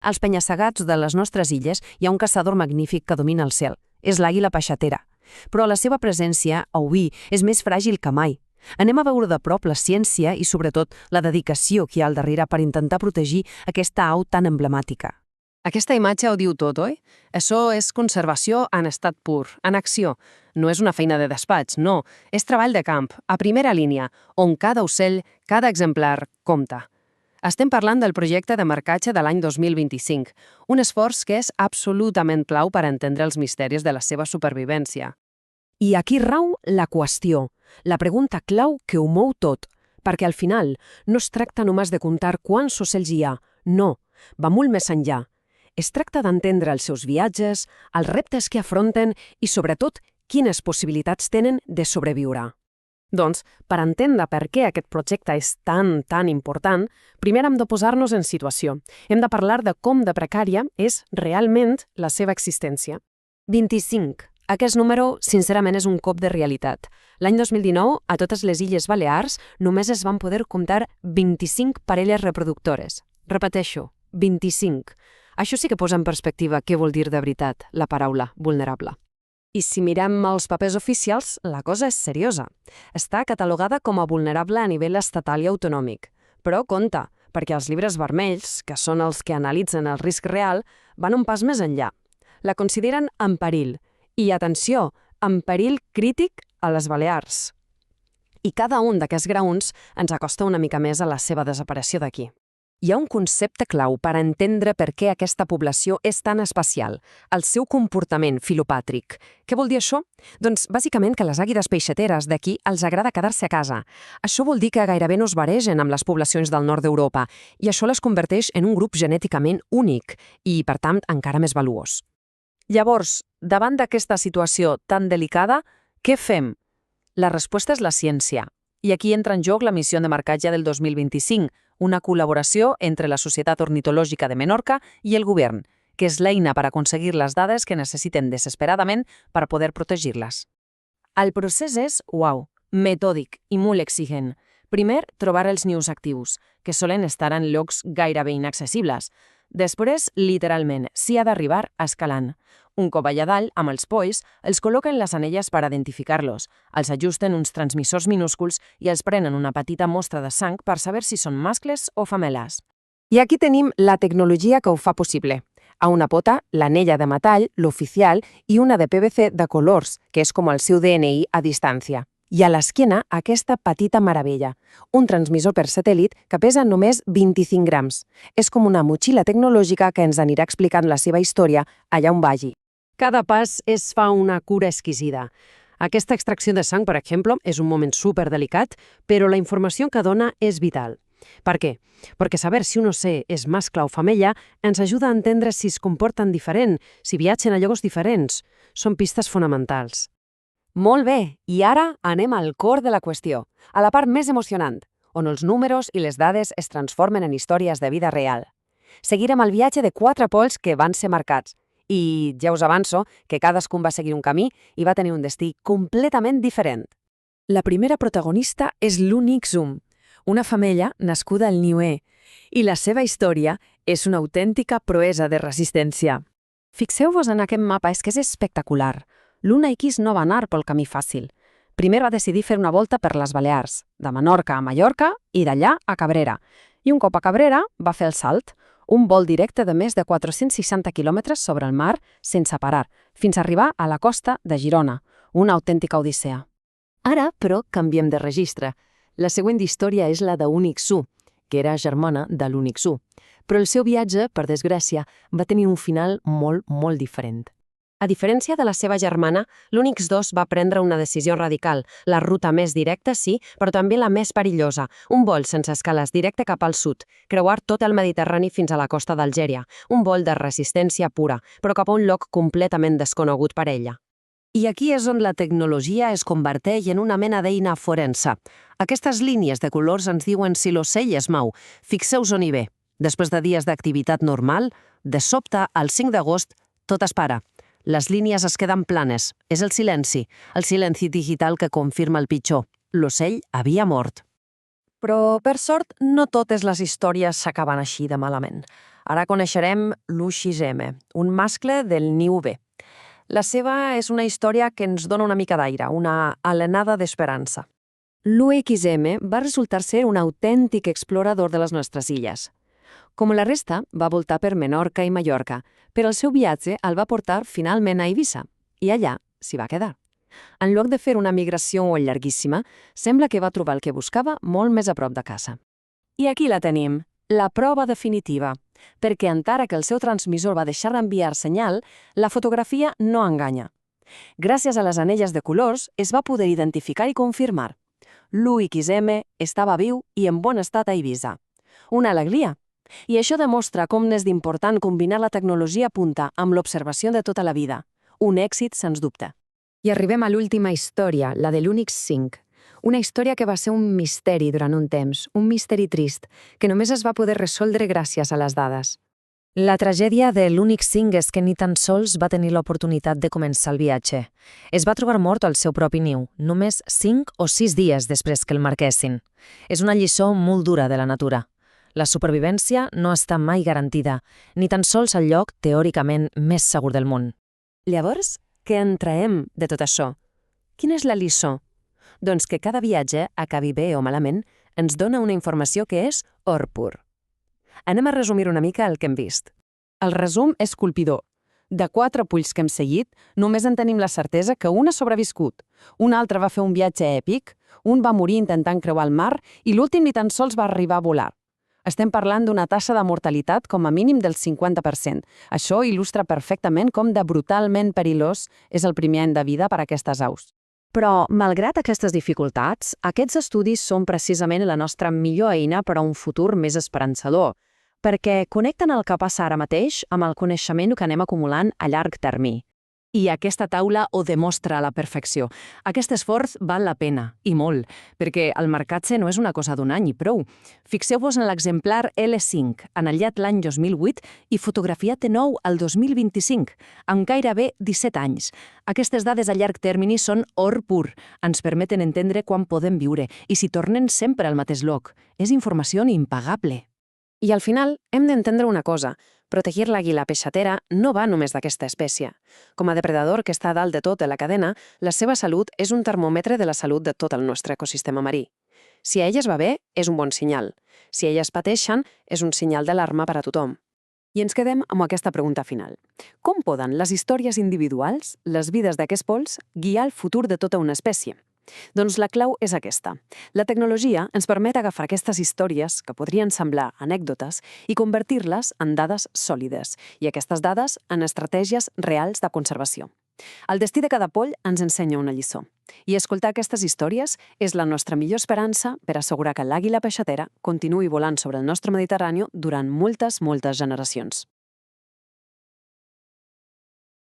Als penya-segats de les nostres illes hi ha un caçador magnífic que domina el cel. És l'àguila peixatera. Però la seva presència, avui, és més fràgil que mai. Anem a veure de prop la ciència i, sobretot, la dedicació que hi ha al darrere per intentar protegir aquesta au tan emblemàtica. Aquesta imatge ho diu tot, oi? Això és conservació en estat pur, en acció. No és una feina de despatx, no. És treball de camp, a primera línia, on cada ocell, cada exemplar, compta. Estem parlant del projecte de marcatge de l'any 2025, un esforç que és absolutament clau per entendre els misteris de la seva supervivència. I aquí rau la qüestió, la pregunta clau que ho mou tot, perquè al final no es tracta només de comptar quants ocells hi ha, no, va molt més enllà. Es tracta d'entendre els seus viatges, els reptes que afronten i, sobretot, quines possibilitats tenen de sobreviure. Doncs, per entendre per què aquest projecte és tan important, primer hem de posar-nos en situació. Hem de parlar de com de precària és realment la seva existència. 25. Aquest número, sincerament, és un cop de realitat. L'any 2019, a totes les Illes Balears, només es van poder comptar 25 parelles reproductores. Repeteixo, 25. Això sí que posa en perspectiva què vol dir de veritat la paraula vulnerable. I si mirem els papers oficials, la cosa és seriosa. Està catalogada com a vulnerable a nivell estatal i autonòmic. Però compte, perquè els llibres vermells, que són els que analitzen el risc real, van un pas més enllà. La consideren en perill. I, atenció, en perill crític a les Balears. I cada un d'aquests graons ens acosta una mica més a la seva desaparició d'aquí. Hi ha un concepte clau per entendre per què aquesta població és tan especial, el seu comportament filopàtric. Què vol dir això? Doncs bàsicament que les àguiles peixateres d'aquí els agrada quedar-se a casa. Això vol dir que gairebé no es baregen amb les poblacions del nord d'Europa i això les converteix en un grup genèticament únic i, per tant, encara més valuós. Llavors, davant d'aquesta situació tan delicada, què fem? La resposta és la ciència. I aquí entra en joc la missió de marcatge del 2025, una col·laboració entre la Societat Ornitològica de Menorca i el govern, que és l'eina per aconseguir les dades que necessiten desesperadament per poder protegir-les. El procés és, metòdic i molt exigent. Primer, trobar els nius actius, que solen estar en llocs gairebé inaccessibles. Després, literalment, s'hi ha d'arribar escalant. Un cop allà dalt, amb els polls, els col·loquen les anelles per identificar-los, els ajusten uns transmissors minúsculs i els prenen una petita mostra de sang per saber si són mascles o femeles. I aquí tenim la tecnologia que ho fa possible. A una pota, l'anella de metall, l'oficial, i una de PVC de colors, que és com el seu DNI a distància. I a l'esquena, aquesta petita meravella, un transmissor per satèl·lit que pesa només 25 grams. És com una motxilla tecnològica que ens anirà explicant la seva història allà on vagi. Cada pas es fa una cura exquisida. Aquesta extracció de sang, per exemple, és un moment superdelicat, però la informació que dona és vital. Per què? Perquè saber si un ocell és mascle o femella ens ajuda a entendre si es comporten diferent, si viatgen a llocs diferents. Són pistes fonamentals. Molt bé, i ara anem al cor de la qüestió, a la part més emocionant, on els números i les dades es transformen en històries de vida real. Seguirem el viatge de 4 polls que van ser marcats, i ja us avanço que cadascun va seguir un camí i va tenir un destí completament diferent. La primera protagonista és l'únic Zoom, una femella nascuda al Niue, i la seva història és una autèntica proesa de resistència. Fixeu-vos en aquest mapa, és que és espectacular. L'Una X no va anar pel camí fàcil. Primer va decidir fer una volta per les Balears, de Menorca a Mallorca i d'allà a Cabrera. I un cop a Cabrera va fer el salt, un vol directe de més de 460 quilòmetres sobre el mar sense parar, fins a arribar a la costa de Girona, una autèntica odissea. Ara, però, canviem de registre. La següent història és la d'Únic Su, que era germana de l'Únic Su. Però el seu viatge, per desgràcia, va tenir un final molt diferent. A diferència de la seva germana, l'Únix 2 va prendre una decisió radical, la ruta més directa, sí, però també la més perillosa, un vol sense escales directe cap al sud, creuar tot el Mediterrani fins a la costa d'Algèria, un vol de resistència pura, però cap a un lloc completament desconegut per ella. I aquí és on la tecnologia es converteix en una mena d'eina forense. Aquestes línies de colors ens diuen si l'ocell es mou. Fixeu-vos on hi ve. Després de dies d'activitat normal, de sobte, el 5 d'agost, tot es para. Les línies es queden planes. És el silenci digital que confirma el pitjor. L'ocell havia mort. Però, per sort, no totes les històries s'acaben així de malament. Ara coneixerem l'U6M, un mascle del niu B. La seva és una història que ens dona una mica d'aire, una alenada d'esperança. L'UXM va resultar ser un autèntic explorador de les nostres illes. Com la resta, va voltar per Menorca i Mallorca, però el seu viatge el va portar finalment a Eivissa, i allà s'hi va quedar. En lloc de fer una migració llarguíssima, sembla que va trobar el que buscava molt més a prop de casa. I aquí la tenim, la prova definitiva, perquè encara que el seu transmissor va deixar d'enviar senyal, la fotografia no enganya. Gràcies a les anelles de colors, es va poder identificar i confirmar. L'UXM estava viu i en bon estat a Eivissa. Una alegria. I això demostra com n'és d'important combinar la tecnologia punta amb l'observació de tota la vida. Un èxit, sens dubte. I arribem a l'última història, la de l'Unix 5. Una història que va ser un misteri durant un temps, un misteri trist, que només es va poder resoldre gràcies a les dades. La tragèdia de l'Unix 5 és que ni tan sols va tenir l'oportunitat de començar el viatge. Es va trobar mort al seu propi niu, només 5 o 6 dies després que el marquessin. És una lliçó molt dura de la natura. La supervivència no està mai garantida, ni tan sols al lloc teòricament més segur del món. Llavors, què en traiem de tot això? Quina és la lliçó? Doncs que cada viatge, acabi bé o malament, ens dona una informació que és or pur. Anem a resumir una mica el que hem vist. El resum és colpidor. De 4 polls que hem seguit, només en tenim la certesa que un ha sobreviscut, un altre va fer un viatge èpic, un va morir intentant creuar el mar i l'últim ni tan sols va arribar a volar. Estem parlant d'una taxa de mortalitat com a mínim del 50%. Això il·lustra perfectament com de brutalment perilós és el primer any de vida per a aquestes aus. Però, malgrat aquestes dificultats, aquests estudis són precisament la nostra millor eina per a un futur més esperançador, perquè connecten el que passa ara mateix amb el coneixement que anem acumulant a llarg termini. I aquesta taula ho demostra a la perfecció. Aquest esforç val la pena, i molt, perquè el marcatge no és una cosa d'un any i prou. Fixeu-vos en l'exemplar L5, anellat l'any 2008 i fotografiat de nou al 2025, amb gairebé 17 anys. Aquestes dades a llarg termini són or pur, ens permeten entendre quan podem viure i si tornen sempre al mateix lloc. És informació impagable. I al final hem d'entendre una cosa. Protegir l'àguila peixatera no va només d'aquesta espècie. Com a depredador que està a dalt de tot de la cadena, la seva salut és un termòmetre de la salut de tot el nostre ecosistema marí. Si a elles va bé, és un bon senyal. Si elles pateixen, és un senyal d'alarma per a tothom. I ens quedem amb aquesta pregunta final. Com poden les històries individuals, les vides d'aquests polls, guiar el futur de tota una espècie? Doncs la clau és aquesta. La tecnologia ens permet agafar aquestes històries, que podrien semblar anècdotes, i convertir-les en dades sòlides, i aquestes dades en estratègies reals de conservació. El destí de cada poll ens ensenya una lliçó. I escoltar aquestes històries és la nostra millor esperança per assegurar que l'àguila peixatera continuï volant sobre el nostre Mediterrani durant moltes generacions.